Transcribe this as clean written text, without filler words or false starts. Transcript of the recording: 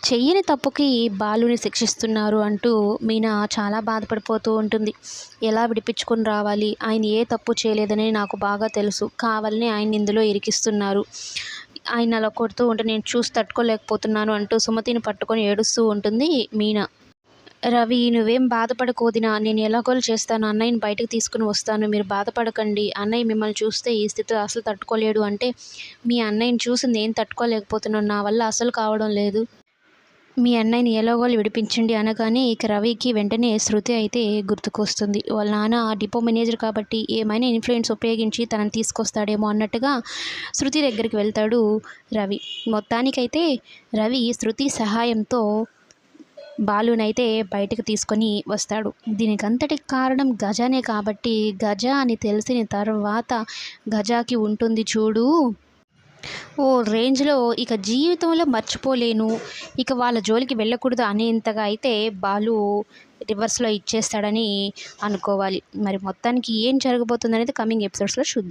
చెయ్యని తప్పుకి బాలుని శిక్షిస్తున్నారు అంటూ మీనా చాలా బాధపడిపోతూ ఉంటుంది. ఎలా విడిపించుకొని రావాలి? ఆయన ఏ తప్పు చేయలేదని నాకు బాగా తెలుసు. కావాలని ఆయన్ని ఇందులో ఇరికిస్తున్నారు. ఆయన అలా కొడుతూ ఉంటే నేను చూసి తట్టుకోలేకపోతున్నాను అంటూ సుమతిని పట్టుకొని ఏడుస్తూ ఉంటుంది మీనా. రవి, నువ్వేం బాధపడకు వదినా, నేను ఎలాగోలా చేస్తాను. అన్నయ్యని బయటకు తీసుకుని వస్తాను. మీరు బాధపడకండి. అన్నయ్య మిమ్మల్ని చూస్తే ఈ స్థితిలో అసలు తట్టుకోలేడు అంటే, మీ అన్నయ్యని చూసి నేను తట్టుకోలేకపోతున్నాను. నా వల్ల అసలు కావడం లేదు. మీ అన్నయ్యని ఎలాగోలా విడిపించండి అనగానే ఇక రవికి వెంటనే శృతి అయితే గుర్తుకొస్తుంది. వాళ్ళ నాన్న డిపో మేనేజర్ కాబట్టి ఏమైనా ఇన్ఫ్లుయెన్స్ ఉపయోగించి తనని తీసుకొస్తాడేమో అన్నట్టుగా శృతి దగ్గరికి వెళ్తాడు రవి. మొత్తానికైతే రవి శృతి సహాయంతో బాలునైతే బయటకు తీసుకొని వస్తాడు. దీనికంతటికి కారణం గజానే కాబట్టి గజ అని తెలిసిన తర్వాత గజాకి ఉంటుంది చూడు ఓ రేంజ్‌లో ఇక జీవితంలో మర్చిపోలేను, ఇక వాళ్ళ జోలికి వెళ్ళకూడదు అనేంతగా అయితే బాలు రివర్స్‌లో ఇచ్చేస్తాడని అనుకోవాలి. మరి మొత్తానికి ఏం జరగబోతుందనేది కమింగ్ ఎపిసోడ్స్‌లో చూద్దాం.